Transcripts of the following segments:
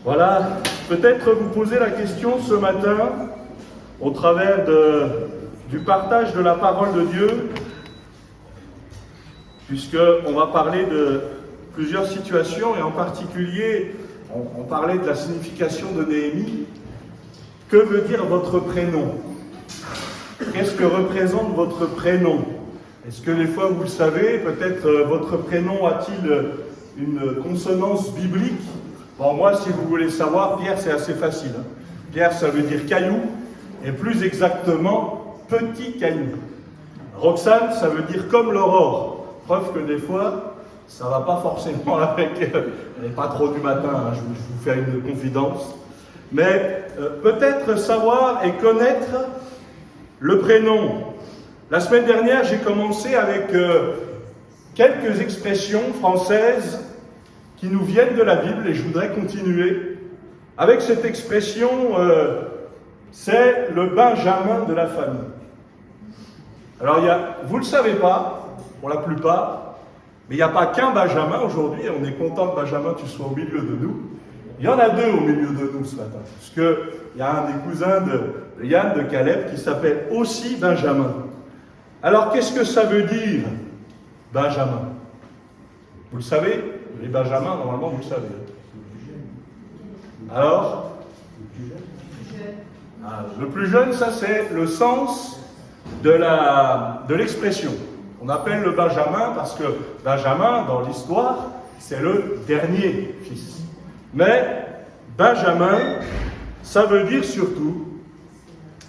Voilà, peut-être vous posez la question ce matin, au travers du partage de la parole de Dieu, puisqu'on va parler de plusieurs situations, et en particulier, on parlait de la signification de Néhémie. Que veut dire votre prénom? Qu'est-ce que représente votre prénom? Est-ce que des fois vous le savez, peut-être votre prénom a-t-il une consonance biblique? Bon, moi, si vous voulez savoir, Pierre, c'est assez facile. Pierre, ça veut dire caillou, et plus exactement, petit caillou. Roxane, ça veut dire comme l'aurore. Preuve que des fois, ça ne va pas forcément avec... Elle n'est pas trop du matin, hein, je vous fais une confidence. Mais peut-être savoir et connaître le prénom. La semaine dernière, j'ai commencé avec quelques expressions françaises qui nous viennent de la Bible, et je voudrais continuer avec cette expression, c'est le Benjamin de la famille. Alors, vous ne le savez pas, pour la plupart, mais il n'y a pas qu'un Benjamin aujourd'hui, et on est content que Benjamin, tu sois au milieu de nous. Il y en a deux au milieu de nous ce matin, puisqu'il y a un des cousins de Yann, de Caleb, qui s'appelle aussi Benjamin. Alors, qu'est-ce que ça veut dire, Benjamin? Vous le savez? Les Benjamins, normalement, vous le savez. Alors? Le plus jeune, ça c'est le sens de l'expression. On appelle le Benjamin parce que Benjamin, dans l'histoire, c'est le dernier fils. Mais Benjamin, ça veut dire surtout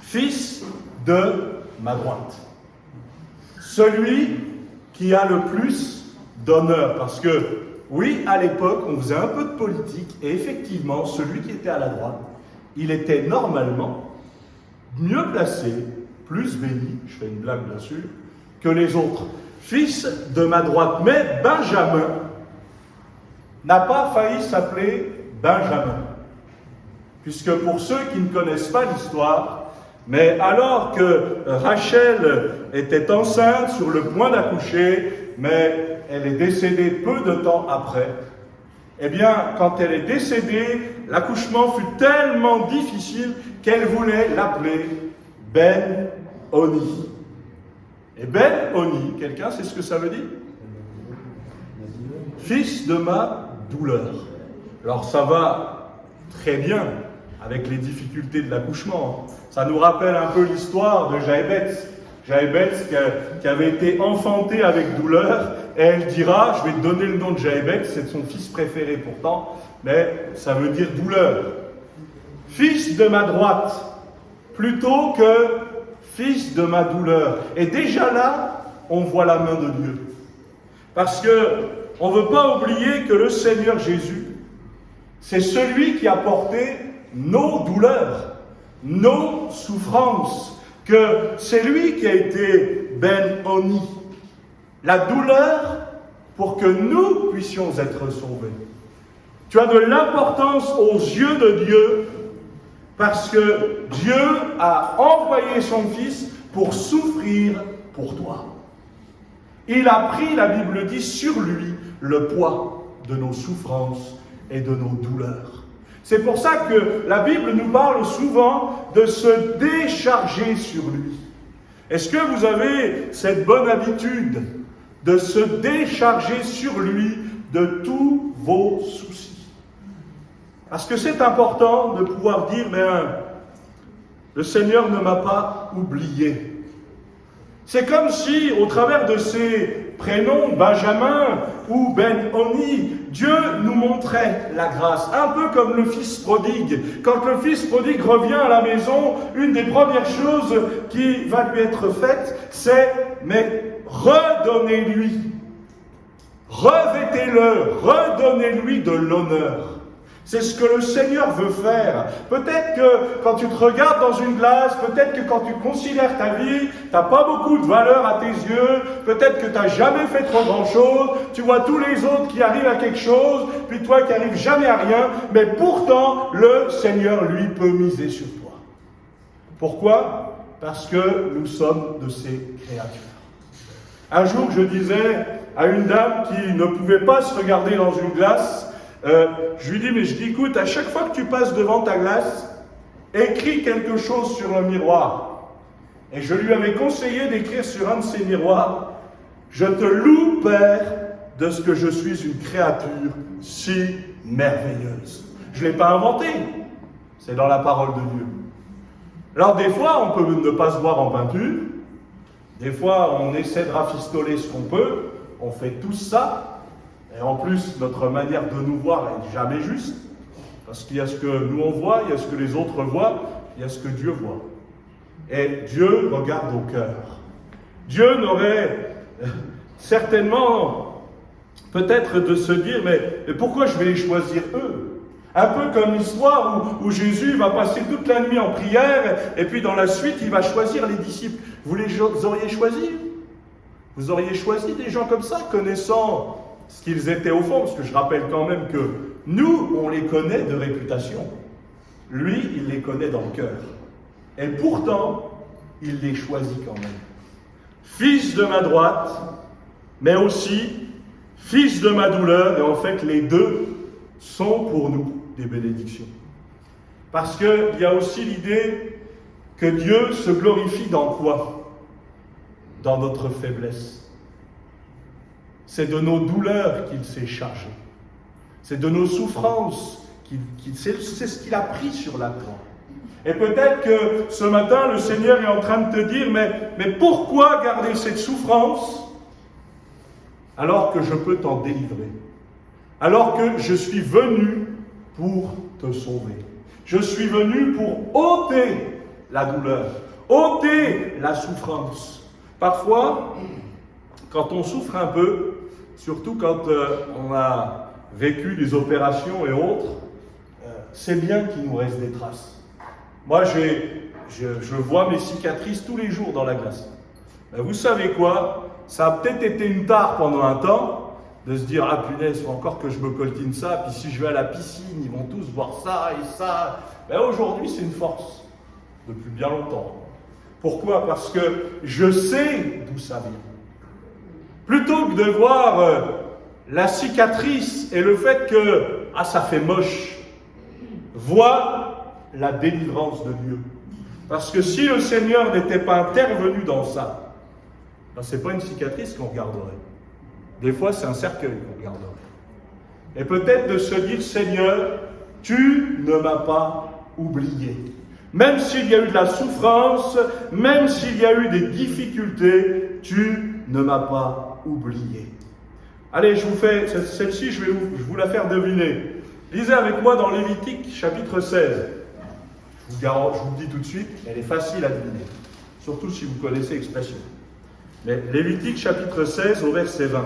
fils de ma droite. Celui qui a le plus d'honneur. Parce que, oui, à l'époque, on faisait un peu de politique, et effectivement, celui qui était à la droite, il était normalement mieux placé, plus béni, je fais une blague bien sûr, que les autres. Fils de ma droite. Mais Benjamin n'a pas failli s'appeler Benjamin. Puisque pour ceux qui ne connaissent pas l'histoire, mais alors que Rachel était enceinte, sur le point d'accoucher, mais elle est décédée peu de temps après, eh bien, quand elle est décédée, l'accouchement fut tellement difficile qu'elle voulait l'appeler Ben-Oni. Et Ben-Oni, quelqu'un sait ce que ça veut dire? Fils de ma douleur. Alors ça va très bien avec les difficultés de l'accouchement. Ça nous rappelle un peu l'histoire de Jaébetz. Jaébetz qui avait été enfantée avec douleur, et elle dira, je vais te donner le nom de Jaébetz, c'est son fils préféré pourtant, mais ça veut dire douleur. Fils de ma droite, plutôt que fils de ma douleur. Et déjà là, on voit la main de Dieu. Parce que on ne veut pas oublier que le Seigneur Jésus, c'est celui qui a porté nos douleurs, nos souffrances, que c'est lui qui a été Ben-Oni. La douleur pour que nous puissions être sauvés. Tu as de l'importance aux yeux de Dieu parce que Dieu a envoyé son Fils pour souffrir pour toi. Il a pris, la Bible dit, sur lui le poids de nos souffrances et de nos douleurs. C'est pour ça que la Bible nous parle souvent de se décharger sur lui. Est-ce que vous avez cette bonne habitude de se décharger sur lui de tous vos soucis? Parce que c'est important de pouvoir dire, mais le Seigneur ne m'a pas oublié. C'est comme si, au travers de ces prénoms, Benjamin ou Ben-Oni, Dieu nous montrait la grâce, un peu comme le fils prodigue. Quand le fils prodigue revient à la maison, une des premières choses qui va lui être faite, c'est « mais redonnez-lui, revêtez-le, redonnez-lui de l'honneur ». C'est ce que le Seigneur veut faire. Peut-être que quand tu te regardes dans une glace, peut-être que quand tu considères ta vie, tu n'as pas beaucoup de valeur à tes yeux, peut-être que tu n'as jamais fait trop grand-chose, tu vois tous les autres qui arrivent à quelque chose, puis toi qui n'arrives jamais à rien, mais pourtant, le Seigneur, lui, peut miser sur toi. Pourquoi? Parce que nous sommes de ses créatures. Un jour, je disais à une dame qui ne pouvait pas se regarder dans une glace, Je lui dis, mais je dis, écoute, à chaque fois que tu passes devant ta glace, écris quelque chose sur le miroir. Et je lui avais conseillé d'écrire sur un de ces miroirs, je te loue, Père, de ce que je suis une créature si merveilleuse. Je ne l'ai pas inventé, c'est dans la parole de Dieu. Alors des fois, on peut ne pas se voir en peinture, des fois, on essaie de rafistoler ce qu'on peut, on fait tout ça, et en plus, notre manière de nous voir n'est jamais juste, parce qu'il y a ce que nous on voit, il y a ce que les autres voient, il y a ce que Dieu voit. Et Dieu regarde au cœur. Dieu n'aurait certainement peut-être de se dire, mais pourquoi je vais les choisir eux? Un peu comme l'histoire où Jésus va passer toute la nuit en prière, et puis dans la suite, il va choisir les disciples. Vous les auriez choisis? Vous auriez choisi des gens comme ça, connaissant ce qu'ils étaient au fond, parce que je rappelle quand même que nous, on les connaît de réputation. Lui, il les connaît dans le cœur. Et pourtant, il les choisit quand même. Fils de ma droite, mais aussi fils de ma douleur, et en fait, les deux sont pour nous des bénédictions. Parce qu'il y a aussi l'idée que Dieu se glorifie dans quoi? Dans notre faiblesse. C'est de nos douleurs qu'il s'est chargé. C'est de nos souffrances c'est ce qu'il a pris sur la croix. Et peut-être que ce matin, le Seigneur est en train de te dire, mais pourquoi garder cette souffrance alors que je peux t'en délivrer? Alors que je suis venu pour te sauver. Je suis venu pour ôter la douleur, ôter la souffrance. Parfois, quand on souffre un peu, surtout quand on a vécu des opérations et autres, c'est bien qu'il nous reste des traces. Moi, je vois mes cicatrices tous les jours dans la glace. Mais vous savez quoi? Ça a peut-être été une tare pendant un temps, de se dire, ah punaise, il faut encore que je me coltine ça, puis si je vais à la piscine, ils vont tous voir ça et ça. Mais aujourd'hui, c'est une force, depuis bien longtemps. Pourquoi? Parce que je sais d'où ça vient. Plutôt que de voir la cicatrice et le fait que, ah ça fait moche, vois la délivrance de Dieu. Parce que si le Seigneur n'était pas intervenu dans ça, ben ce n'est pas une cicatrice qu'on regarderait. Des fois, c'est un cercueil qu'on regarderait. Et peut-être de se dire, Seigneur, tu ne m'as pas oublié. Même s'il y a eu de la souffrance, même s'il y a eu des difficultés, tu ne m'as pas oublié. Allez, je vous fais, celle-ci, je vais vous la faire deviner. Lisez avec moi dans Lévitique, chapitre 16. Je vous le dis tout de suite, elle est facile à deviner. Surtout si vous connaissez l'expression. Mais Lévitique, chapitre 16, au verset 20.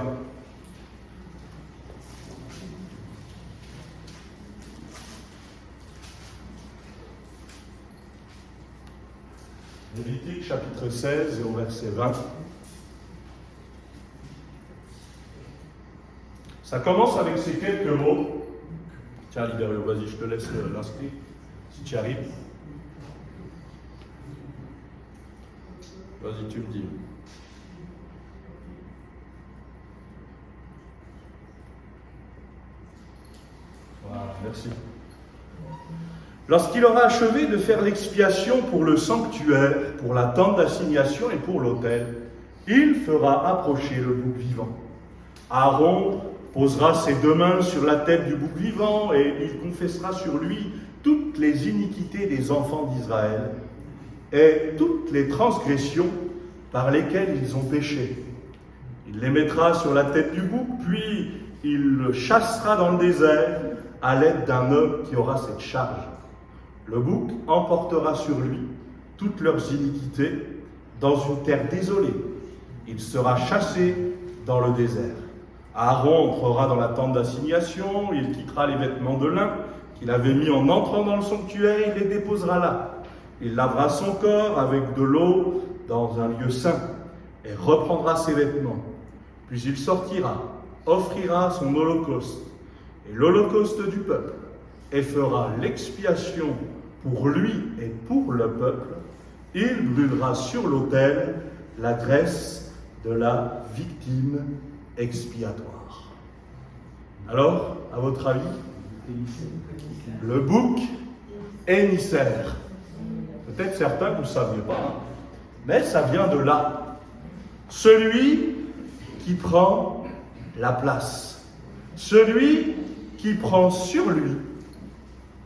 Lévitique, chapitre 16, et au verset 20. Ça commence avec ces quelques mots. Tiens, Libério, vas-y, je te laisse l'inscrire, si tu y arrives. Vas-y, tu me dis. Voilà, merci. Lorsqu'il aura achevé de faire l'expiation pour le sanctuaire, pour la tente d'assignation et pour l'autel, il fera approcher le bouc vivant. Aaron posera ses deux mains sur la tête du bouc vivant et il confessera sur lui toutes les iniquités des enfants d'Israël et toutes les transgressions par lesquelles ils ont péché. Il les mettra sur la tête du bouc, puis il le chassera dans le désert à l'aide d'un homme qui aura cette charge. Le bouc emportera sur lui toutes leurs iniquités dans une terre désolée. Il sera chassé dans le désert. Aaron entrera dans la tente d'assignation, il quittera les vêtements de lin qu'il avait mis en entrant dans le sanctuaire et il les déposera là. Il lavera son corps avec de l'eau dans un lieu saint et reprendra ses vêtements. Puis il sortira, offrira son holocauste et l'holocauste du peuple et fera l'expiation pour lui et pour le peuple. Il brûlera sur l'autel la graisse de la victime expiatoire. Alors, à votre avis, le bouc émissaire. Peut-être certains, vous ne saviez pas, hein, mais ça vient de là. Celui qui prend la place. Celui qui prend sur lui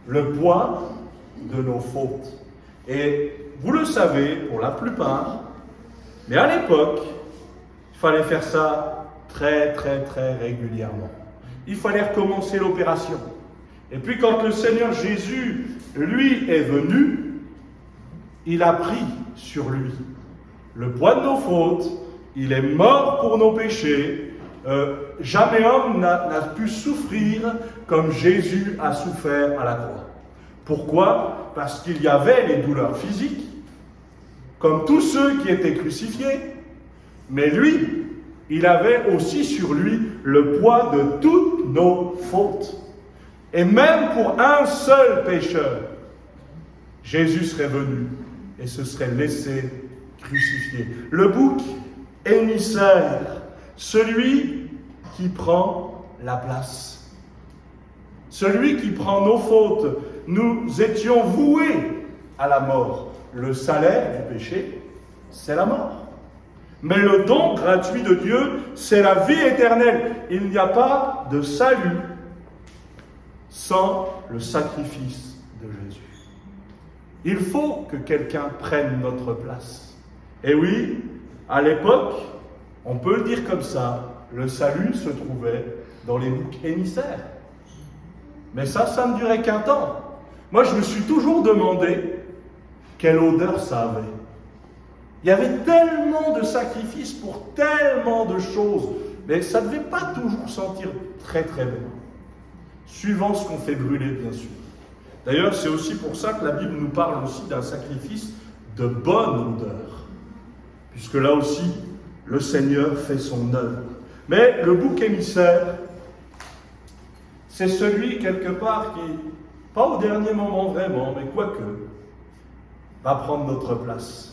le poids de nos fautes. Et vous le savez, pour la plupart, mais à l'époque, il fallait faire ça très régulièrement. Il fallait recommencer l'opération. Et puis quand le Seigneur Jésus, lui, est venu, il a pris sur lui le poids de nos fautes, il est mort pour nos péchés. Jamais homme n'a pu souffrir comme Jésus a souffert à la croix. Pourquoi? Parce qu'il y avait les douleurs physiques, comme tous ceux qui étaient crucifiés, mais lui, il avait aussi sur lui le poids de toutes nos fautes. Et même pour un seul pécheur, Jésus serait venu et se serait laissé crucifier. Le bouc émissaire, celui qui prend la place. Celui qui prend nos fautes. Nous étions voués à la mort. Le salaire du péché, c'est la mort. Mais le don gratuit de Dieu, c'est la vie éternelle. Il n'y a pas de salut sans le sacrifice de Jésus. Il faut que quelqu'un prenne notre place. Et oui, à l'époque, on peut le dire comme ça, le salut se trouvait dans les boucs émissaires. Mais ça ne durait qu'un temps. Moi, je me suis toujours demandé quelle odeur ça avait. Il y avait tellement de sacrifices pour tellement de choses, mais ça ne devait pas toujours sentir très bon. Suivant ce qu'on fait brûler, bien sûr. D'ailleurs, c'est aussi pour ça que la Bible nous parle aussi d'un sacrifice de bonne odeur. Puisque là aussi, le Seigneur fait son œuvre. Mais le bouc émissaire, c'est celui, quelque part, qui, pas au dernier moment vraiment, mais quoique, va prendre notre place.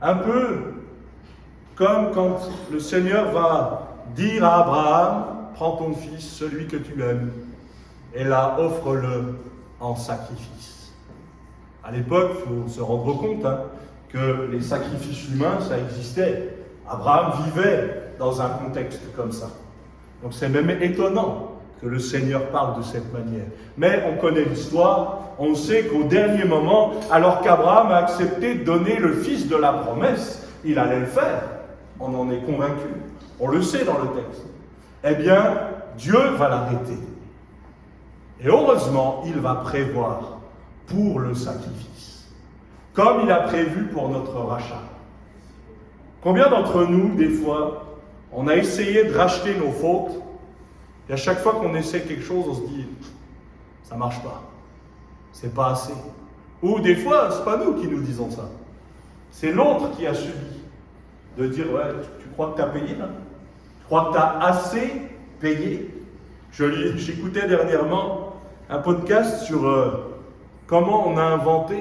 Un peu comme quand le Seigneur va dire à Abraham, prends ton fils, celui que tu aimes, et là, offre-le en sacrifice. À l'époque, il faut se rendre compte que les sacrifices humains, ça existait. Abraham vivait dans un contexte comme ça. Donc c'est même étonnant que le Seigneur parle de cette manière. Mais on connaît l'histoire, on sait qu'au dernier moment, alors qu'Abraham a accepté de donner le fils de la promesse, il allait le faire. On en est convaincu. On le sait dans le texte. Eh bien, Dieu va l'arrêter. Et heureusement, il va prévoir pour le sacrifice, comme il a prévu pour notre rachat. Combien d'entre nous, des fois, on a essayé de racheter nos fautes, et à chaque fois qu'on essaie quelque chose, on se dit, ça ne marche pas, c'est pas assez. Ou des fois, ce n'est pas nous qui nous disons ça, c'est l'autre qui a subi, de dire, ouais, tu crois que tu as payé là? Tu crois que tu as assez payé? J'écoutais dernièrement un podcast sur comment on a inventé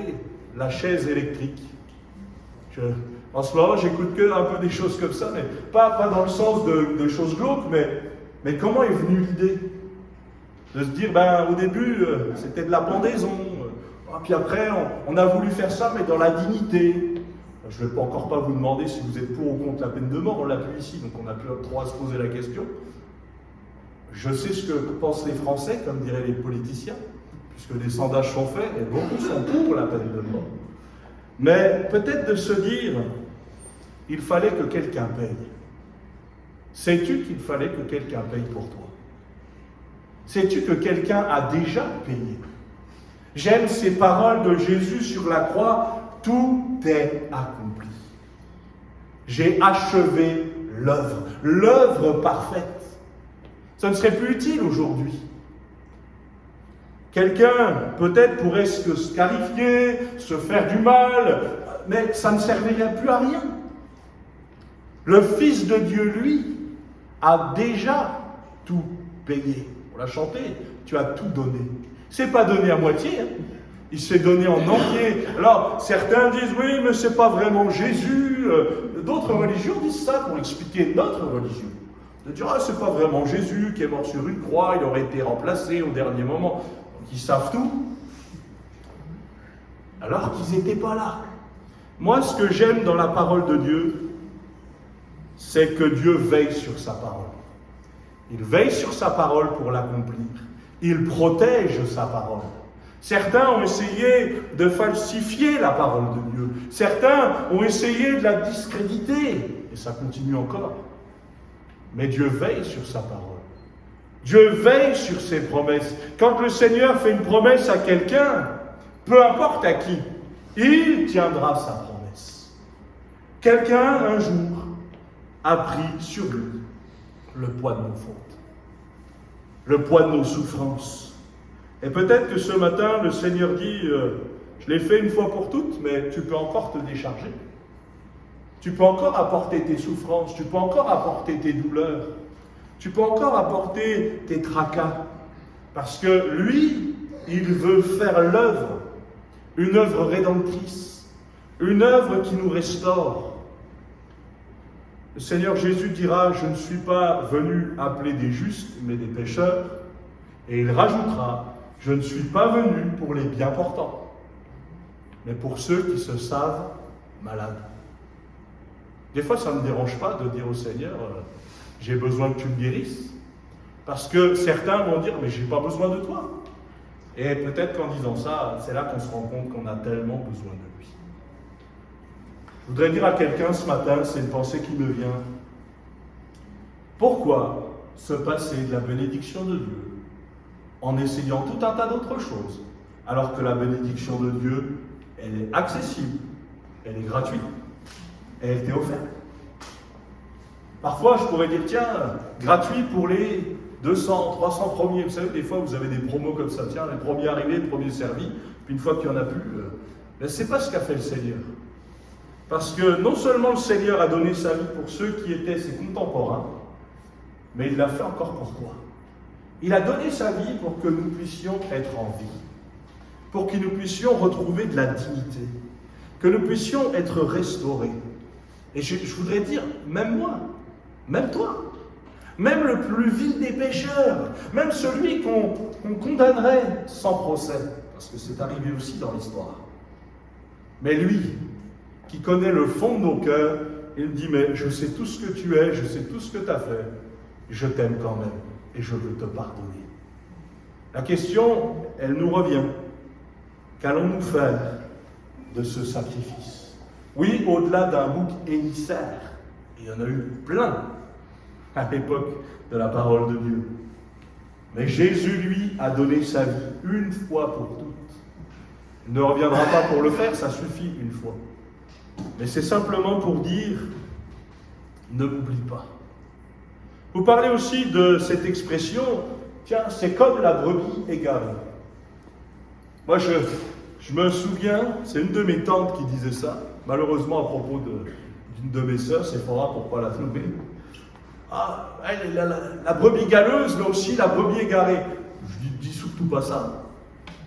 la chaise électrique. En ce moment, j'écoute que un peu des choses comme ça, mais pas dans le sens de choses glauques, mais comment est venue l'idée de se dire, au début, c'était de la pendaison, puis après, on a voulu faire ça, mais dans la dignité. Je ne vais encore pas vous demander si vous êtes pour ou contre la peine de mort, on l'a plus ici, donc on n'a plus trop à se poser la question. Je sais ce que pensent les Français, comme diraient les politiciens, puisque des sondages sont faits, et beaucoup sont pour la peine de mort. Mais peut-être de se dire, il fallait que quelqu'un paye. Sais-tu qu'il fallait que quelqu'un paye pour toi? Sais-tu que quelqu'un a déjà payé? J'aime ces paroles de Jésus sur la croix, tout est accompli. J'ai achevé l'œuvre parfaite. Ça ne serait plus utile aujourd'hui. Quelqu'un, peut-être, pourrait se scarifier, se faire du mal, mais ça ne servirait plus à rien. Le Fils de Dieu, lui, a déjà tout payé. On l'a chanté, tu as tout donné. C'est pas donné à moitié, il s'est donné en entier. Alors, certains disent, oui, mais c'est pas vraiment Jésus. D'autres religions disent ça pour expliquer notre religion. De dire, ah, c'est pas vraiment Jésus qui est mort sur une croix, il aurait été remplacé au dernier moment. Donc ils savent tout. Alors qu'ils n'étaient pas là. Moi, ce que j'aime dans la parole de Dieu, c'est que Dieu veille sur sa parole. Il veille sur sa parole pour l'accomplir. Il protège sa parole. Certains ont essayé de falsifier la parole de Dieu. Certains ont essayé de la discréditer. Et ça continue encore. Mais Dieu veille sur sa parole. Dieu veille sur ses promesses. Quand le Seigneur fait une promesse à quelqu'un, peu importe à qui, il tiendra sa promesse. Quelqu'un, un jour, a pris sur lui le poids de nos fautes, le poids de nos souffrances. Et peut-être que ce matin, le Seigneur dit, je l'ai fait une fois pour toutes, mais tu peux encore te décharger. Tu peux encore apporter tes souffrances, tu peux encore apporter tes douleurs, tu peux encore apporter tes tracas. Parce que lui, il veut faire l'œuvre, une œuvre rédemptrice, une œuvre qui nous restaure. Le Seigneur Jésus dira, je ne suis pas venu appeler des justes, mais des pécheurs. Et il rajoutera, je ne suis pas venu pour les bien portants, mais pour ceux qui se savent malades. Des fois, ça ne me dérange pas de dire au Seigneur, j'ai besoin que tu me guérisses. Parce que certains vont dire, mais je n'ai pas besoin de toi. Et peut-être qu'en disant ça, c'est là qu'on se rend compte qu'on a tellement besoin de lui. Je voudrais dire à quelqu'un ce matin, c'est une pensée qui me vient. Pourquoi se passer de la bénédiction de Dieu en essayant tout un tas d'autres choses, alors que la bénédiction de Dieu, elle est accessible, elle est gratuite, et elle t'est offerte. Parfois, je pourrais dire, tiens, gratuit pour les 200, 300 premiers. Vous savez, des fois, vous avez des promos comme ça, tiens, les premiers arrivés, les premiers servis, puis une fois qu'il n'y en a plus, mais c'est pas ce qu'a fait le Seigneur. Parce que non seulement le Seigneur a donné sa vie pour ceux qui étaient ses contemporains, mais il l'a fait encore pour toi. Il a donné sa vie pour que nous puissions être en vie, pour que nous puissions retrouver de la dignité, que nous puissions être restaurés. Et je voudrais dire, même moi, même toi, même le plus vil des pécheurs, même celui qu'on condamnerait sans procès, parce que c'est arrivé aussi dans l'histoire. Mais lui, qui connaît le fond de nos cœurs, il dit, mais je sais tout ce que tu es, je sais tout ce que tu as fait, je t'aime quand même, et je veux te pardonner. La question, elle nous revient. Qu'allons-nous faire de ce sacrifice? Oui, au-delà d'un bouc émissaire, il y en a eu plein à l'époque de la parole de Dieu. Mais Jésus, lui, a donné sa vie une fois pour toutes. Il ne reviendra pas pour le faire, ça suffit une fois. Mais c'est simplement pour dire, ne m'oublie pas. Vous parlez aussi de cette expression, tiens, c'est comme la brebis égarée. Moi, je me souviens, c'est une de mes tantes qui disait ça, malheureusement à propos d'une de mes sœurs, c'est fort pour ne pas la nommer. Ah, la brebis galeuse, mais aussi la brebis égarée. Je dis surtout pas ça.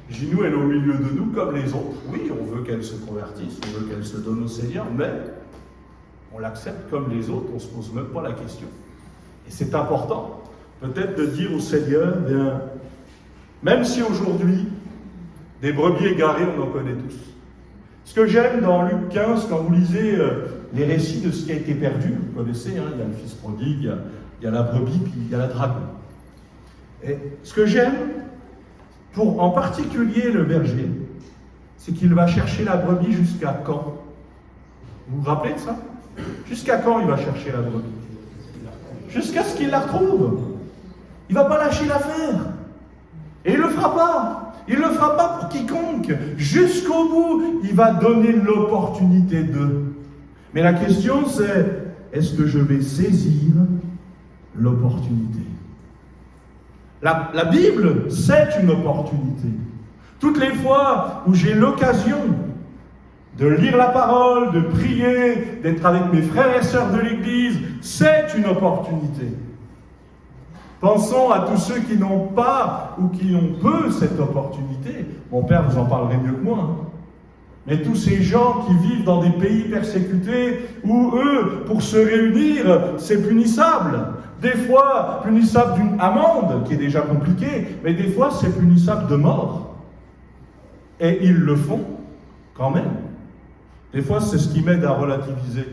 Je dis, nous, elle est au milieu de nous comme les autres. Oui, on veut qu'elle se convertisse, on veut qu'elle se donne au Seigneur, mais on l'accepte comme les autres, on ne se pose même pas la question. Et c'est important, peut-être de dire au Seigneur, bien, même si aujourd'hui, des brebis égarées, on en connaît tous. Ce que j'aime dans Luc 15, quand vous lisez les récits de ce qui a été perdu, vous connaissez, hein, il y a le fils prodigue, il y a la brebis, puis il y a la dragon. Et ce que j'aime, pour en particulier le berger, c'est qu'il va chercher la brebis jusqu'à quand? Vous vous rappelez de ça? Jusqu'à quand il va chercher la brebis? Jusqu'à ce qu'il la retrouve. Il ne va pas lâcher l'affaire. Et il ne le fera pas. Il ne le fera pas pour quiconque. Jusqu'au bout, il va donner l'opportunité d'eux. Mais la question c'est, est-ce que je vais saisir l'opportunité? La Bible, c'est une opportunité. Toutes les fois où j'ai l'occasion de lire la parole, de prier, d'être avec mes frères et sœurs de l'Église, c'est une opportunité. Pensons à tous ceux qui n'ont pas ou qui ont peu cette opportunité. Mon père vous en parlerait mieux que moi. Hein. Mais tous ces gens qui vivent dans des pays persécutés où eux, pour se réunir, c'est punissable. Des fois, punissable d'une amende, qui est déjà compliquée, mais des fois, c'est punissable de mort. Et ils le font quand même. Des fois, c'est ce qui m'aide à relativiser.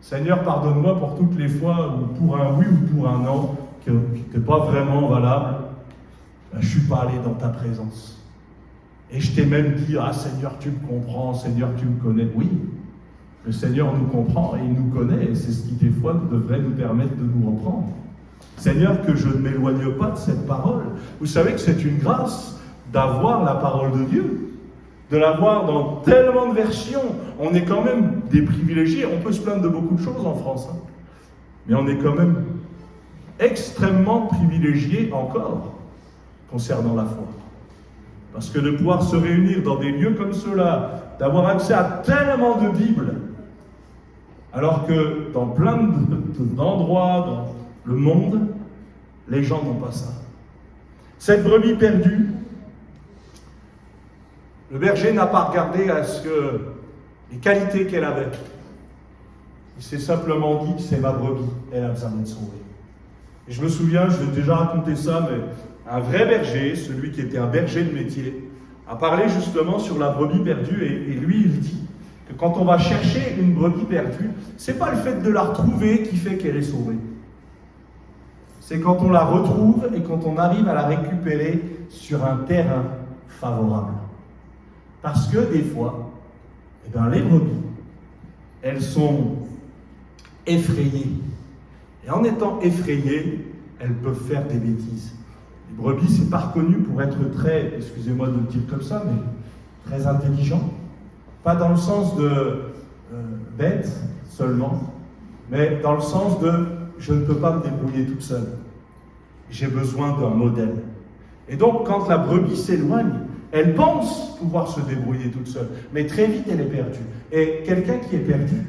Seigneur, pardonne-moi pour toutes les fois où pour un oui ou pour un non, qui n'était pas vraiment valable, ben, je ne suis pas allé dans ta présence. Et je t'ai même dit, ah Seigneur, tu me comprends, Seigneur, tu me connais. Oui, le Seigneur nous comprend et il nous connaît, et c'est ce qui, des fois, devrait nous permettre de nous reprendre. Seigneur, que je ne m'éloigne pas de cette parole. Vous savez que c'est une grâce d'avoir la parole de Dieu, de l'avoir dans tellement de versions. On est quand même des privilégiés. On peut se plaindre de beaucoup de choses en France, hein, mais on est quand même extrêmement privilégiés encore concernant la foi. Parce que de pouvoir se réunir dans des lieux comme ceux-là, d'avoir accès à tellement de Bibles, alors que dans plein d'endroits dans le monde, les gens n'ont pas ça. Cette brebis perdue, le berger n'a pas regardé à ce que les qualités qu'elle avait. Il s'est simplement dit, c'est ma brebis, elle a besoin d'être sauvée. Et je me souviens, je l'ai déjà raconté ça, mais un vrai berger, celui qui était un berger de métier, a parlé justement sur la brebis perdue, et lui, il dit que quand on va chercher une brebis perdue, c'est pas le fait de la retrouver qui fait qu'elle est sauvée. C'est quand on la retrouve et quand on arrive à la récupérer sur un terrain favorable. Parce que des fois, les brebis, elles sont effrayées. Et en étant effrayées, elles peuvent faire des bêtises. Les brebis, c'est pas reconnu pour être très, excusez-moi de le dire comme ça, mais très intelligent. Pas dans le sens de bête seulement, mais dans le sens de je ne peux pas me débrouiller toute seule. J'ai besoin d'un modèle. Et donc, quand la brebis s'éloigne, elle pense pouvoir se débrouiller toute seule, mais très vite elle est perdue. Et quelqu'un qui est perdu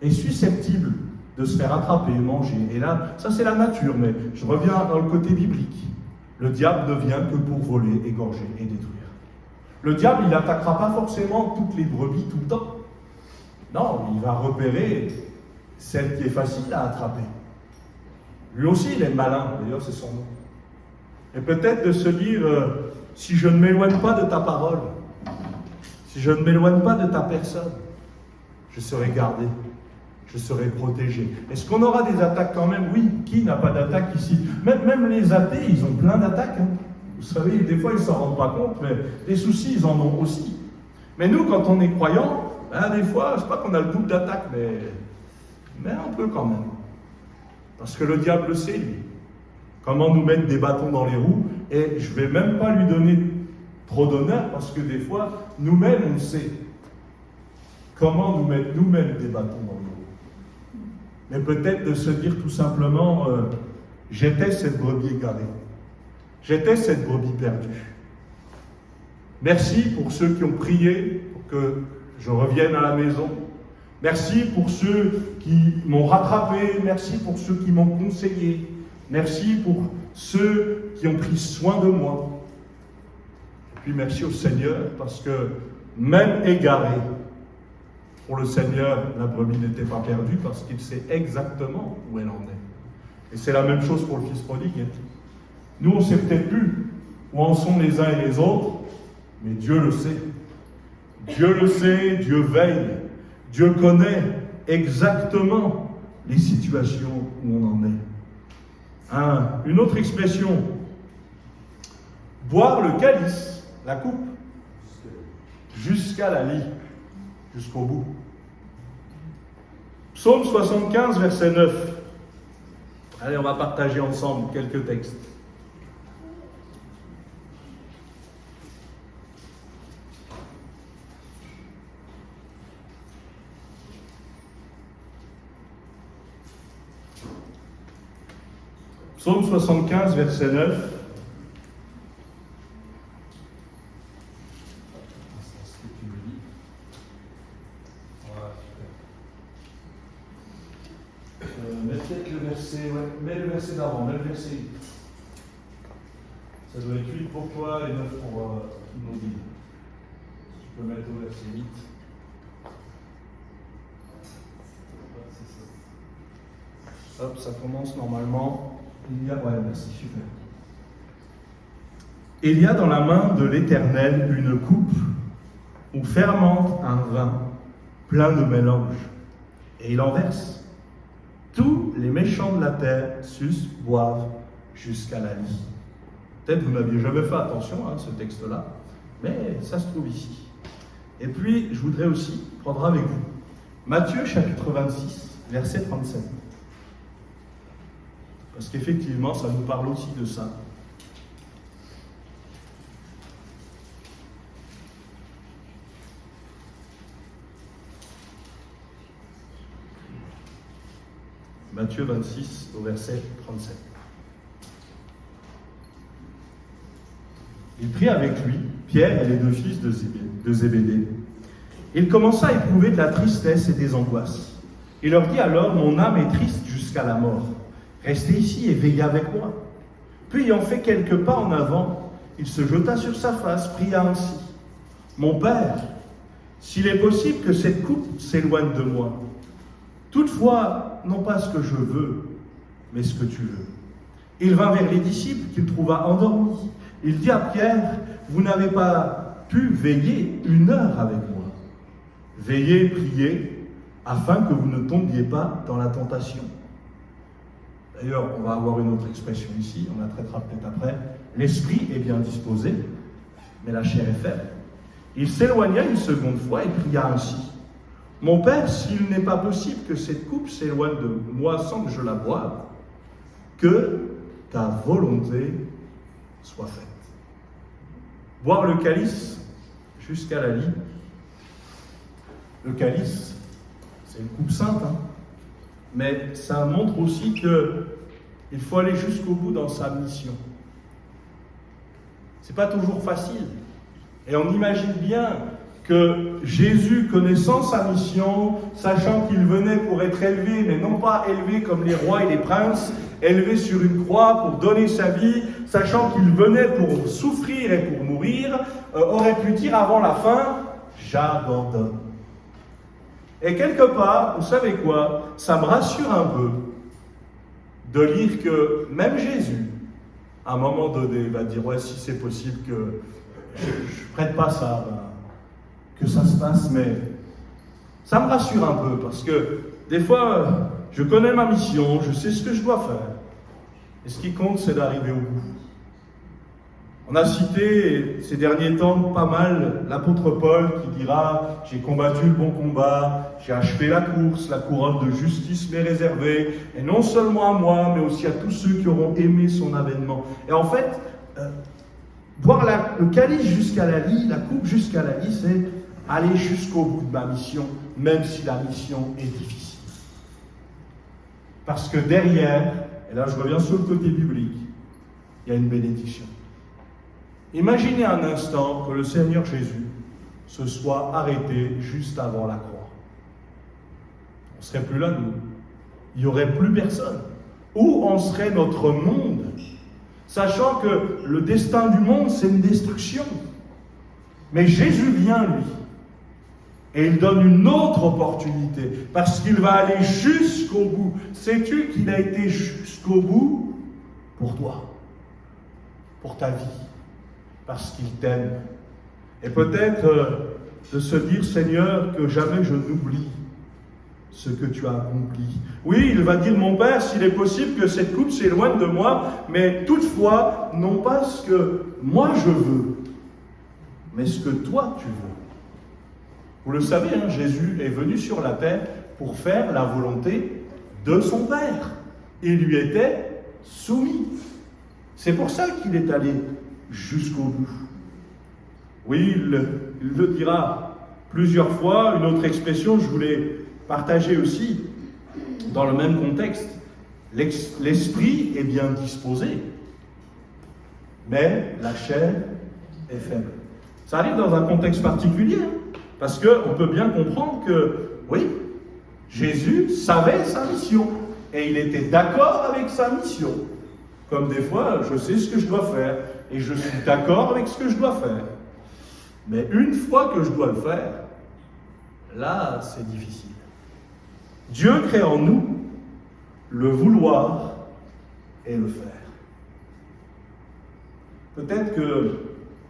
est susceptible de se faire attraper, manger. Et là, ça c'est la nature, mais je reviens dans le côté biblique. Le diable ne vient que pour voler, égorger et détruire. Le diable, il n'attaquera pas forcément toutes les brebis tout le temps. Non, il va repérer celle qui est facile à attraper. Lui aussi, il est malin, d'ailleurs c'est son nom. Et peut-être de se dire, si je ne m'éloigne pas de ta parole, si je ne m'éloigne pas de ta personne, je serai gardé, je serai protégé. Est-ce qu'on aura des attaques quand même? Oui, qui n'a pas d'attaque ici? Même les athées, ils ont plein d'attaques. Hein. Vous savez, des fois, ils ne s'en rendent pas compte, mais des soucis, ils en ont aussi. Mais nous, quand on est croyant, des fois, c'est pas qu'on a le double d'attaque, mais un peu quand même. Parce que le diable le sait, lui. Comment nous mettre des bâtons dans les roues, et je ne vais même pas lui donner trop d'honneur, parce que des fois, nous-mêmes, on sait comment nous mettre nous-mêmes des bâtons dans les roues. Mais peut-être de se dire tout simplement, j'étais cette brebis égarée, j'étais cette brebis perdue. Merci pour ceux qui ont prié pour que je revienne à la maison. Merci pour ceux qui m'ont rattrapé, merci pour ceux qui m'ont conseillé. Merci pour ceux qui ont pris soin de moi. Et puis merci au Seigneur, parce que même égaré, pour le Seigneur, la brebis n'était pas perdue, parce qu'il sait exactement où elle en est. Et c'est la même chose pour le Fils prodigue. Nous, on ne sait peut-être plus où en sont les uns et les autres, mais Dieu le sait. Dieu le sait, Dieu veille. Dieu connaît exactement les situations où on en est. Une autre expression, boire le calice, la coupe, jusqu'à la lie, jusqu'au bout. Psaume 75, verset 9. Allez, on va partager ensemble quelques textes. Psaume 75, verset 9. Mets peut-être le verset, mets le verset d'avant, mets le verset 8. Ça doit être 8 pour toi et 9 pour Immobile. Tu peux mettre au verset 8. Hop, ça commence normalement. Merci, super. Il y a dans la main de l'Éternel une coupe où fermente un vin plein de mélange, et il en verse. Tous les méchants de la terre sucent, boivent jusqu'à la lie. Peut-être que vous n'aviez jamais fait attention à ce texte-là, mais ça se trouve ici. Et puis, je voudrais aussi prendre avec vous Matthieu chapitre 26, verset 37. Parce qu'effectivement, ça nous parle aussi de ça. Matthieu 26, au verset 37. Il prit avec lui Pierre et les deux fils de Zébédée. Il commença à éprouver de la tristesse et des angoisses. Il leur dit alors, « Mon âme est triste jusqu'à la mort. Restez ici et veillez avec moi. » Puis, ayant fait quelques pas en avant, il se jeta sur sa face, pria ainsi, « Mon Père, s'il est possible que cette coupe s'éloigne de moi, toutefois, non pas ce que je veux, mais ce que tu veux. » Il vint vers les disciples qu'il trouva endormis. Il dit à Pierre, « Vous n'avez pas pu veiller 1 heure avec moi. Veillez, priez, afin que vous ne tombiez pas dans la tentation. » D'ailleurs, on va avoir une autre expression ici, on la traitera peut-être après. L'esprit est bien disposé, mais la chair est faible. Il s'éloigna une seconde fois et pria ainsi. « Mon Père, s'il n'est pas possible que cette coupe s'éloigne de moi sans que je la boive, que ta volonté soit faite. » Boire le calice jusqu'à la lie. Le calice, c'est une coupe sainte, mais ça montre aussi qu'il faut aller jusqu'au bout dans sa mission. C'est pas toujours facile. Et on imagine bien que Jésus, connaissant sa mission, sachant qu'il venait pour être élevé, mais non pas élevé comme les rois et les princes, élevé sur une croix pour donner sa vie, sachant qu'il venait pour souffrir et pour mourir, aurait pu dire avant la fin, « J'abandonne ». Et quelque part, vous savez quoi, ça me rassure un peu de lire que même Jésus, à un moment donné, va dire « Ouais, si c'est possible que je ne prête pas ça, que ça se passe, mais ça me rassure un peu parce que des fois, je connais ma mission, je sais ce que je dois faire. Et ce qui compte, c'est d'arriver au bout. » On a cité ces derniers temps pas mal l'apôtre Paul qui dira « J'ai combattu le bon combat, j'ai achevé la course, la couronne de justice m'est réservée, et non seulement à moi, mais aussi à tous ceux qui auront aimé son avènement. » Et en fait, boire le calice jusqu'à la lie, la coupe jusqu'à la lie, c'est aller jusqu'au bout de ma mission, même si la mission est difficile. Parce que derrière, et là je reviens sur le côté biblique, il y a une bénédiction. Imaginez un instant que le Seigneur Jésus se soit arrêté juste avant la croix. On ne serait plus là, nous. Il n'y aurait plus personne. Où en serait notre monde? Sachant que le destin du monde, c'est une destruction. Mais Jésus vient, lui. Et il donne une autre opportunité, parce qu'il va aller jusqu'au bout. Sais-tu qu'il a été jusqu'au bout pour toi, pour ta vie, parce qu'il t'aime. Et peut-être de se dire, Seigneur, que jamais je n'oublie ce que tu as accompli. Oui, il va dire, mon Père, s'il est possible que cette coupe s'éloigne de moi, mais toutefois, non pas ce que moi je veux, mais ce que toi tu veux. Vous le savez, Jésus est venu sur la terre pour faire la volonté de son Père. Il lui était soumis. C'est pour ça qu'il est allé jusqu'au bout. Oui, il le dira plusieurs fois. Une autre expression, je voulais partager aussi, dans le même contexte. L'esprit est bien disposé, mais la chair est faible. Ça arrive dans un contexte particulier, parce qu'on peut bien comprendre que, oui, Jésus savait sa mission, et il était d'accord avec sa mission. Comme des fois, je sais ce que je dois faire, et je suis d'accord avec ce que je dois faire. Mais une fois que je dois le faire, là, c'est difficile. Dieu crée en nous le vouloir et le faire. Peut-être que,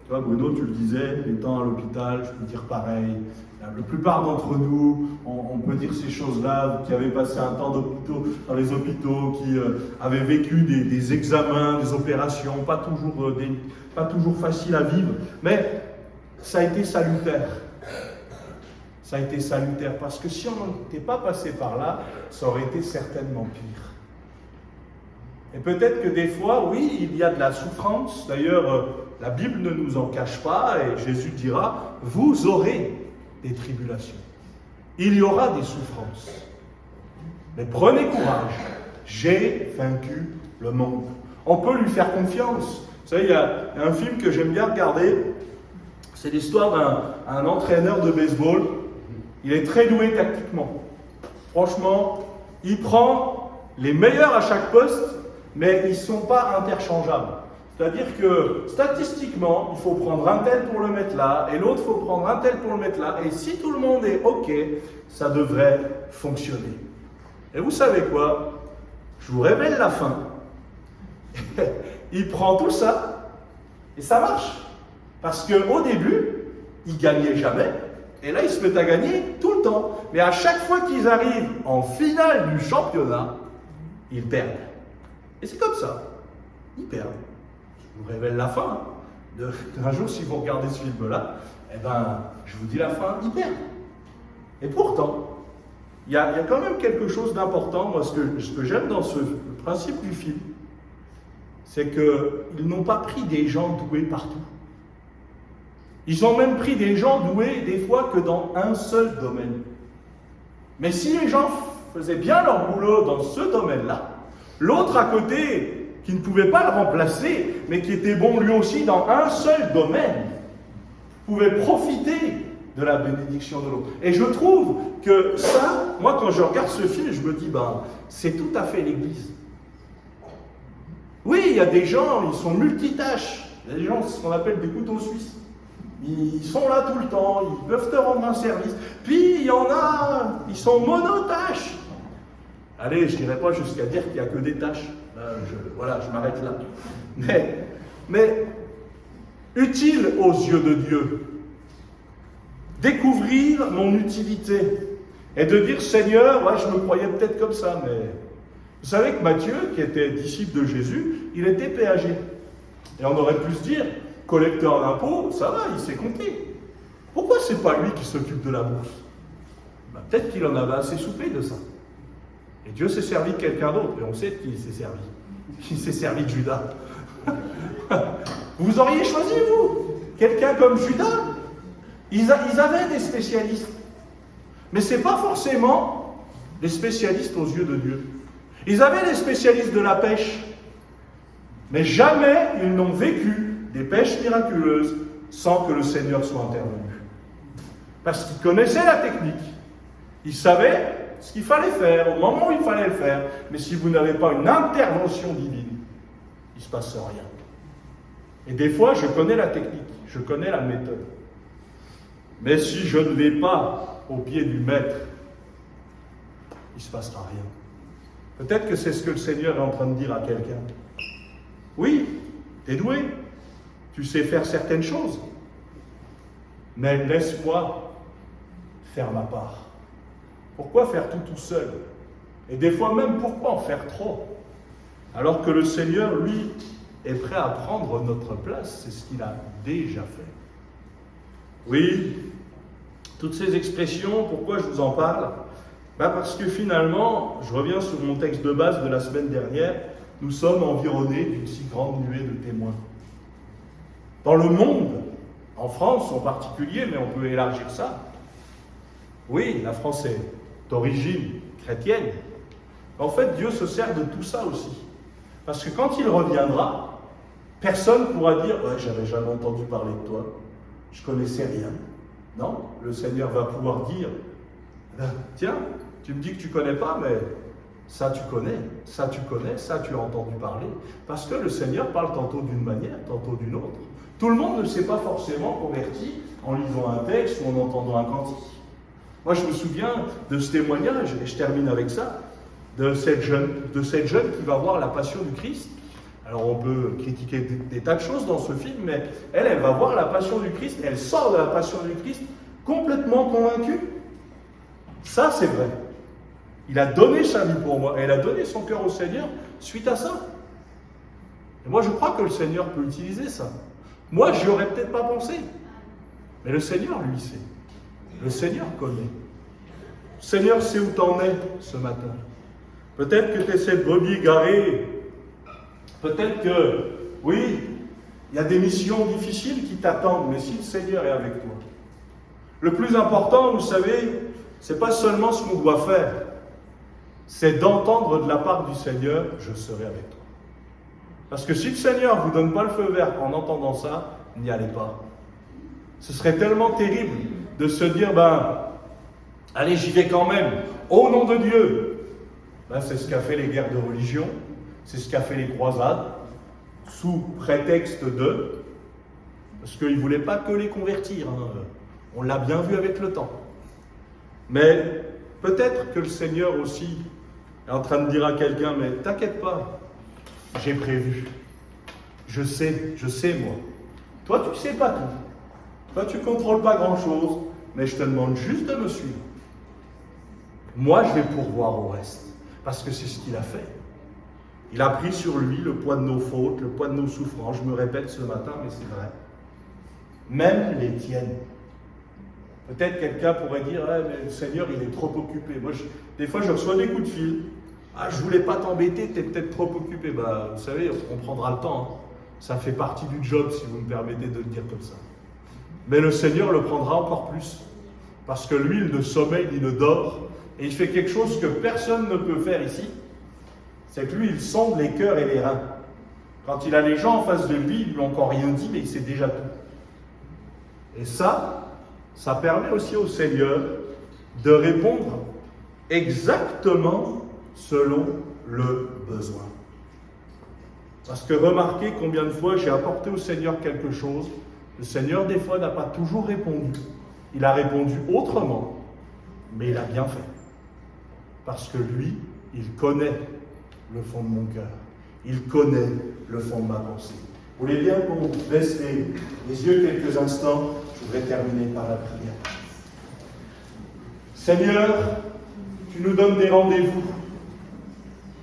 tu vois, Bruno, tu le disais, étant à l'hôpital, je peux dire pareil. La plupart d'entre nous, on peut dire ces choses-là, qui avaient passé un temps dans les hôpitaux, qui avaient vécu des examens, des opérations, pas toujours faciles à vivre, mais ça a été salutaire. Ça a été salutaire, parce que si on n'était pas passé par là, ça aurait été certainement pire. Et peut-être que des fois, oui, il y a de la souffrance. D'ailleurs, la Bible ne nous en cache pas, et Jésus dira, vous aurez des tribulations. Il y aura des souffrances. Mais prenez courage, j'ai vaincu le monde. On peut lui faire confiance. Vous savez, il y a un film que j'aime bien regarder, c'est l'histoire d'un entraîneur de baseball. Il est très doué tactiquement. Franchement, il prend les meilleurs à chaque poste, mais ils ne sont pas interchangeables. C'est-à-dire que statistiquement, il faut prendre un tel pour le mettre là, et l'autre, il faut prendre un tel pour le mettre là. Et si tout le monde est OK, ça devrait fonctionner. Et vous savez quoi? Je vous révèle la fin. Il prend tout ça, et ça marche. Parce qu'au début, il ne gagnait jamais, et là, il se met à gagner tout le temps. Mais à chaque fois qu'ils arrivent en finale du championnat, ils perdent. Et c'est comme ça. Ils perdent. Je vous révèle la fin. Un jour, si vous regardez ce film-là, eh ben, je vous dis la fin, ils perdent. Et pourtant, il y a quand même quelque chose d'important. Moi, ce que j'aime dans le principe du film, c'est qu'ils n'ont pas pris des gens doués partout. Ils ont même pris des gens doués, des fois, que dans un seul domaine. Mais si les gens faisaient bien leur boulot dans ce domaine-là, l'autre à côté, qui ne pouvait pas le remplacer, mais qui était bon lui aussi dans un seul domaine, pouvait profiter de la bénédiction de l'autre. Et je trouve que ça, moi quand je regarde ce film, je me dis, c'est tout à fait l'Église. Oui, il y a des gens, ils sont multitâches. Il y a des gens, ce qu'on appelle des couteaux suisses. Ils sont là tout le temps, ils peuvent te rendre un service. Puis il y en a, ils sont monotâches. Allez, je n'irai pas jusqu'à dire qu'il n'y a que des tâches. Là, je m'arrête là. Mais utile aux yeux de Dieu. Découvrir mon utilité. Et de dire, Seigneur, je me croyais peut-être comme ça, mais... Vous savez que Matthieu, qui était disciple de Jésus, il était péager. Et on aurait pu se dire, collecteur d'impôts, ça va, il sait compter. Pourquoi c'est pas lui qui s'occupe de la bourse? Peut-être qu'il en avait assez soupé de ça. Et Dieu s'est servi de quelqu'un d'autre, et on sait qui s'est servi. Il s'est servi de Judas. Vous auriez choisi, vous, quelqu'un comme Judas? Ils avaient des spécialistes. Mais ce n'est pas forcément des spécialistes aux yeux de Dieu. Ils avaient des spécialistes de la pêche. Mais jamais ils n'ont vécu des pêches miraculeuses sans que le Seigneur soit intervenu. Parce qu'ils connaissaient la technique. Ils savaient ce qu'il fallait faire, au moment où il fallait le faire. Mais si vous n'avez pas une intervention divine, il ne se passe rien. Et des fois, je connais la technique, je connais la méthode. Mais si je ne vais pas au pied du maître, il ne se passera rien. Peut-être que c'est ce que le Seigneur est en train de dire à quelqu'un. Oui, tu es doué, tu sais faire certaines choses, mais laisse-moi faire ma part. Pourquoi faire tout seul? Et des fois même, pourquoi en faire trop? Alors que le Seigneur, lui, est prêt à prendre notre place, c'est ce qu'il a déjà fait. Oui, toutes ces expressions, pourquoi je vous en parle? Parce que finalement, je reviens sur mon texte de base de la semaine dernière, nous sommes environnés d'une si grande nuée de témoins. Dans le monde, en France en particulier, mais on peut élargir ça, oui, la France est d'origine chrétienne. En fait, Dieu se sert de tout ça aussi. Parce que quand il reviendra, personne ne pourra dire « Ouais, j'avais jamais entendu parler de toi, je connaissais rien ». Non, le Seigneur va pouvoir dire « Tiens, tu me dis que tu ne connais pas, mais ça tu connais, ça tu connais, ça tu as entendu parler. » Parce que le Seigneur parle tantôt d'une manière, tantôt d'une autre. Tout le monde ne s'est pas forcément converti en lisant un texte ou en entendant un cantique. Moi, je me souviens de ce témoignage, et je termine avec ça. de cette jeune qui va voir la passion du Christ. Alors on peut critiquer des tas de choses dans ce film, mais elle va voir la passion du Christ, elle sort de la passion du Christ complètement convaincue. Ça, c'est vrai. Il a donné sa vie pour moi, elle a donné son cœur au Seigneur suite à ça. Et moi, je crois que le Seigneur peut utiliser ça. Moi, j'y aurais peut-être pas pensé. Mais le Seigneur, lui, sait. Le Seigneur connaît. Le Seigneur sait où t'en es ce matin. Peut-être que tu es cette brebis égarée. Peut-être que, oui, il y a des missions difficiles qui t'attendent, mais si le Seigneur est avec toi. Le plus important, vous savez, c'est pas seulement ce qu'on doit faire, c'est d'entendre de la part du Seigneur, je serai avec toi. Parce que si le Seigneur ne vous donne pas le feu vert en entendant ça, n'y allez pas. Ce serait tellement terrible de se dire, allez, j'y vais quand même, au nom de Dieu. C'est ce qu'a fait les guerres de religion, c'est ce qu'a fait les croisades, sous prétexte de, parce qu'ils ne voulaient pas que les convertir, on l'a bien vu avec le temps. Mais peut-être que le Seigneur aussi est en train de dire à quelqu'un, mais t'inquiète pas, j'ai prévu, je sais moi. Toi tu ne sais pas tout, toi tu ne contrôles pas grand-chose, mais je te demande juste de me suivre. Moi je vais pourvoir au reste, parce que c'est ce qu'il a fait. Il a pris sur lui le poids de nos fautes, le poids de nos souffrances. Je me répète ce matin, mais c'est vrai. Même les tiennes. Peut-être quelqu'un pourrait dire, mais le Seigneur, il est trop occupé. Moi, des fois, je reçois des coups de fil. Je voulais pas t'embêter, tu es peut-être trop occupé. Vous savez, on prendra le temps. Ça fait partie du job, si vous me permettez de le dire comme ça. Mais le Seigneur le prendra encore plus. Parce que lui, il ne sommeille ni ne dort. Et il fait quelque chose que personne ne peut faire ici. C'est que lui, il sonde les cœurs et les reins. Quand il a les gens en face de lui, il ne lui a encore rien dit, mais il sait déjà tout. Et ça permet aussi au Seigneur de répondre exactement selon le besoin. Parce que remarquez combien de fois j'ai apporté au Seigneur quelque chose, le Seigneur des fois n'a pas toujours répondu. Il a répondu autrement, mais il a bien fait. Parce que lui, il connaît le fond de mon cœur. Il connaît le fond de ma pensée. Vous voulez bien qu'on baisse les yeux quelques instants? Je voudrais terminer par la prière. Seigneur, tu nous donnes des rendez-vous.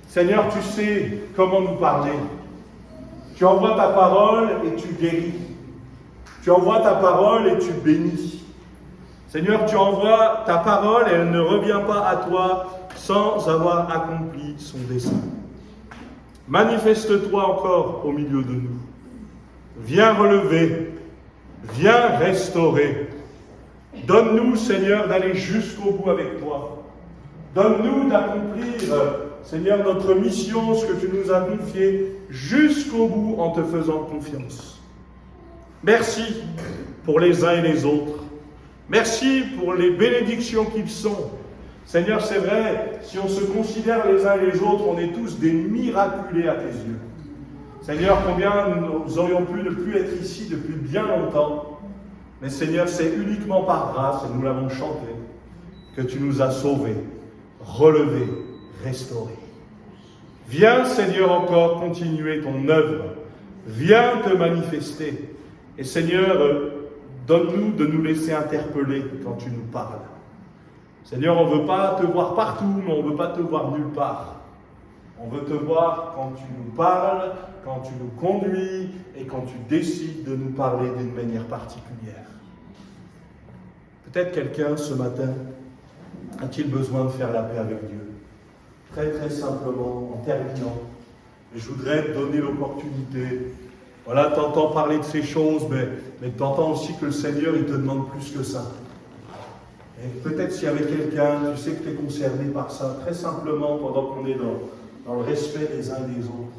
Seigneur, tu sais comment nous parler. Tu envoies ta parole et tu guéris. Tu envoies ta parole et tu bénis. Seigneur, tu envoies ta parole et elle ne revient pas à toi sans avoir accompli son dessein. Manifeste-toi encore au milieu de nous. Viens relever, viens restaurer. Donne-nous, Seigneur, d'aller jusqu'au bout avec toi. Donne-nous d'accomplir, Seigneur, notre mission, ce que tu nous as confié, jusqu'au bout en te faisant confiance. Merci pour les uns et les autres. Merci pour les bénédictions qu'ils sont. Seigneur, c'est vrai, si on se considère les uns et les autres, on est tous des miraculés à tes yeux. Seigneur, combien nous aurions pu ne plus être ici depuis bien longtemps. Mais Seigneur, c'est uniquement par grâce, et nous l'avons chanté, que tu nous as sauvés, relevés, restaurés. Viens, Seigneur, encore continuer ton œuvre. Viens te manifester. Et Seigneur, donne-nous de nous laisser interpeller quand tu nous parles. Seigneur, on ne veut pas te voir partout, mais on ne veut pas te voir nulle part. On veut te voir quand tu nous parles, quand tu nous conduis et quand tu décides de nous parler d'une manière particulière. Peut-être quelqu'un ce matin a-t-il besoin de faire la paix avec Dieu. Très très simplement, en terminant, je voudrais te donner l'opportunité. Voilà, tu entends parler de ces choses, mais tu entends aussi que le Seigneur, il te demande plus que ça. Et peut-être s'il y avait quelqu'un, tu sais que tu es concerné par ça, très simplement, pendant qu'on est dans le respect des uns et des autres,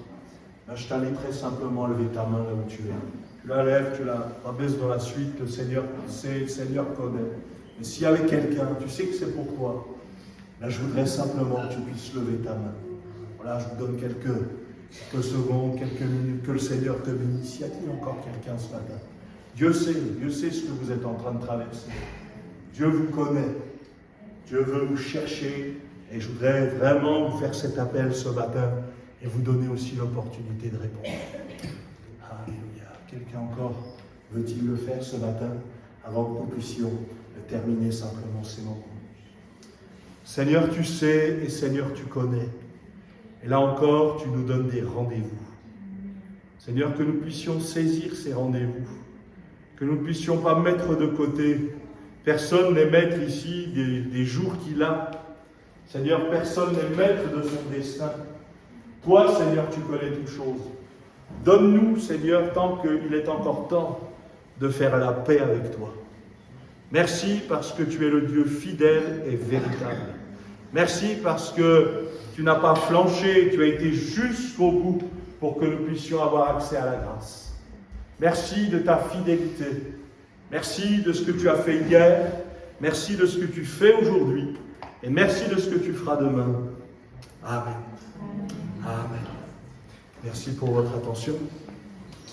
là, je t'invite très simplement à lever ta main là où tu es. Tu la lèves, tu la rabaisses dans la suite, le Seigneur sait, le Seigneur connaît. Et s'il y avait quelqu'un, tu sais que c'est pour toi, là je voudrais simplement que tu puisses lever ta main. Voilà, je vous donne quelques secondes, quelques minutes, que le Seigneur te bénisse. Y a-t-il encore quelqu'un ce matin? Dieu sait ce que vous êtes en train de traverser. Dieu vous connaît. Dieu veut vous chercher Et je voudrais vraiment vous faire cet appel ce matin et vous donner aussi l'opportunité de répondre. Alléluia. Quelqu'un encore veut-il le faire ce matin avant que nous puissions terminer simplement ces moments? Seigneur, tu sais et Seigneur, tu connais. Et là encore, tu nous donnes des rendez-vous. Seigneur, que nous puissions saisir ces rendez-vous, que nous ne puissions pas mettre de côté. Personne n'est maître ici des jours qu'il a. Seigneur, personne n'est maître de son destin. Toi, Seigneur, tu connais toutes choses. Donne-nous, Seigneur, tant qu'il est encore temps de faire la paix avec toi. Merci parce que tu es le Dieu fidèle et véritable. Merci parce que tu n'as pas flanché, tu as été jusqu'au bout pour que nous puissions avoir accès à la grâce. Merci de ta fidélité. Merci de ce que tu as fait hier. Merci de ce que tu fais aujourd'hui. Et merci de ce que tu feras demain. Amen. Amen. Merci pour votre attention.